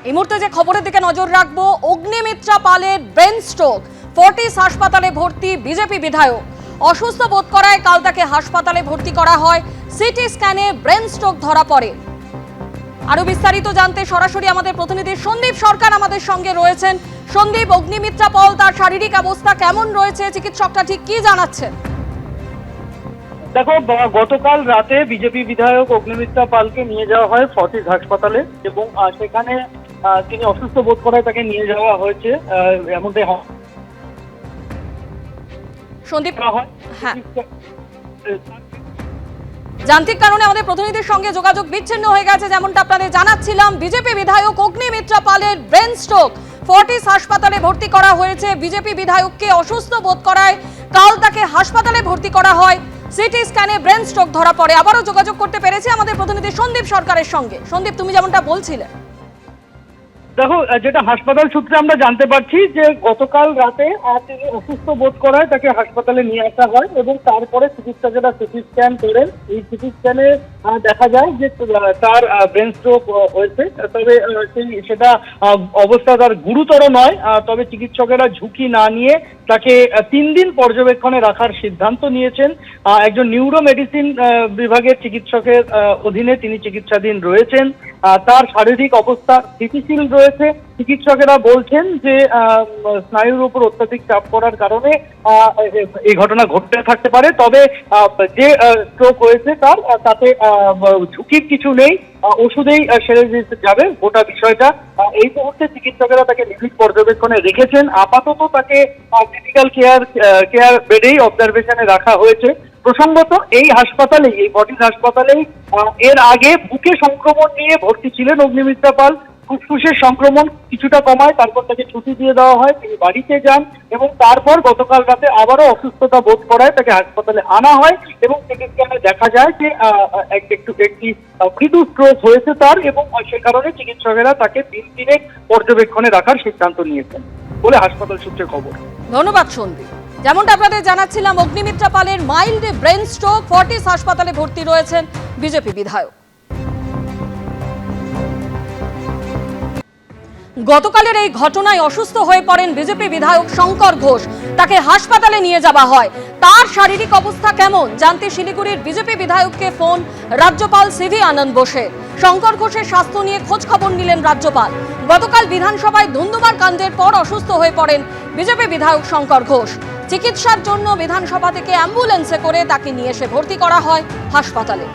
এই মুহূর্তে যে খবরের দিকে নজর রাখবো, অগ্নিমিত্রা পালের ব্রেন স্ট্রোক, ফোর্টিস হাসপাতালে ভর্তি বিজেপি বিধায়ক। অসুস্থ বোধ করায় কাল তাকে হাসপাতালে ভর্তি করা হয়। সিটি স্ক্যানে ব্রেন স্ট্রোক ধরা পড়ে। আরো বিস্তারিত জানতে সরাসরি আমাদের প্রতিনিধি সন্দীপ সরকার আমাদের সঙ্গে রয়েছেন। সন্দীপ, অগ্নিমিত্রা পাল তার শারীরিক অবস্থা কেমন রয়েছে, চিকিৎসকরা ঠিক কি জানাচ্ছেন? দেখো, গতকাল রাতে বিজেপি বিধায়ক অগ্নিমিত্রা পালকে নিয়ে যাওয়া হয় ফোর্টিস হাসপাতালে এবং সেখানে তিনি অসুস্থ বোধ করায় তাকে নিয়ে যাওয়া হয়েছে। এমনটাই সন্দীপ, হ্যাঁ, যান্ত্রিক কারণে আমাদের প্রতিনিধির সঙ্গে যোগাযোগ বিচ্ছিন্ন হয়ে গেছে। যেমনটা আপনাদের জানাচ্ছিলাম, বিজেপি বিধায়ক অগ্নিমিত্রা পালের ব্রেন স্ট্রোক, ফোর্টিস হাসপাতালে ভর্তি করা হয়েছে। বিজেপি বিধায়ককে অসুস্থ বোধ করায় কাল তাকে হাসপাতালে ভর্তি করা হয়। সিটি স্ক্যানে ব্রেন স্ট্রোক ধরা পড়ে। আবারও যোগাযোগ করতে পেরেছি আমাদের প্রতিনিধি সন্দীপ সরকারের সঙ্গে। সন্দীপ, তুমি যেমনটা বলছিলে, দেখো, যেটা হাসপাতাল সূত্রে আমরা জানতে পারছি যে গতকাল রাতে তিনি অসুস্থ বোধ করায় তাকে হাসপাতালে নিয়ে আসা হয় এবং তারপরে চিকিৎসকেরা সিটি স্ক্যান করেন। এই সিটি স্ক্যানে দেখা যায় যে তার ব্রেন স্ট্রোক হয়েছে। তবে সেটা অবস্থা তার গুরুতর নয়। তবে চিকিৎসকেরা ঝুঁকি না নিয়ে তাকে 3 দিন পর্যবেক্ষণে রাখার সিদ্ধান্ত নিয়েছেন। একজন নিউরো মেডিসিন বিভাগের চিকিৎসকের অধীনে তিনি চিকিৎসাধীন রয়েছেন। তার শারীরিক অবস্থা স্থিতিশীল রয়েছে। চিকিৎসকেরা বলছেন যে স্নায়ুর উপর অত্যাধিক চাপ পড়ার কারণে এই ঘটনা ঘটতে থাকতে পারে। তবে যে স্ট্রোক হয়েছে তাতে ঝুঁকির কিছু নেই, ওষুধেই সেরে যাবে গোটা বিষয়টা। এই মুহূর্তে চিকিৎসকেরা তাকে নিবিড় পর্যবেক্ষণে রেখেছেন। আপাতত তাকে ক্রিটিক্যাল কেয়ার বেডেই অবজারভেশনে রাখা হয়েছে। প্রসঙ্গত, এই হাসপাতালেই, এই ফোর্টিস হাসপাতালেই এর আগে বুকে সংক্রমণ নিয়ে ভর্তি ছিলেন অগ্নিমিত্রা পাল। ফুসফুসের সংক্রমণ কিছুটা কমায়, তারপর তাকে ছুটি দিয়ে দেওয়া হয়, তিনি বাড়িতে যান এবং তারপর গতকাল রাতে আবারও অসুস্থতা বোধ করায় তাকে হাসপাতালে আনা হয় এবং চিকিৎসায় দেখা যায় যে একটি মৃদু স্ট্রোক হয়েছে তার এবং সে কারণে চিকিৎসকেরা তাকে 3 দিনের পর্যবেক্ষণে রাখার সিদ্ধান্ত নিয়েছেন বলে হাসপাতাল সূত্রে খবর। ধন্যবাদ সন্দীপ। যেমনটা আপনাদের জানাচ্ছিলাম, অগ্নিমিত্রা পালের মাইল্ড ব্রেন স্ট্রোক, ফোর্টিস হাসপাতালে ভর্তি রয়েছেন বিজেপি বিধায়ক। গতকালের এই ঘটনায় অসুস্থ হয়ে পড়েন বিজেপি বিধায়ক শঙ্কর ঘোষ। তাকে হাসপাতালে নিয়ে যাওয়া হয়। তার শারীরিক অবস্থা কেমন জানতে শিলিগুড়ির বিজেপি বিধায়ককে ফোন রাজ্যপাল সিভি আনন্দ বোসের। শঙ্কর ঘোষের স্বাস্থ্য নিয়ে খোঁজ খবর নিলেন রাজ্যপাল। গতকাল বিধানসভায় ধুন্ধুমার কাণ্ডের পর অসুস্থ হয়ে পড়েন বিজেপি বিধায়ক শঙ্কর ঘোষ। চিকিৎসার জন্য বিধানসভা থেকে অ্যাম্বুলেন্সে করে তাকে নিয়ে এসে ভর্তি করা হয় হাসপাতালে।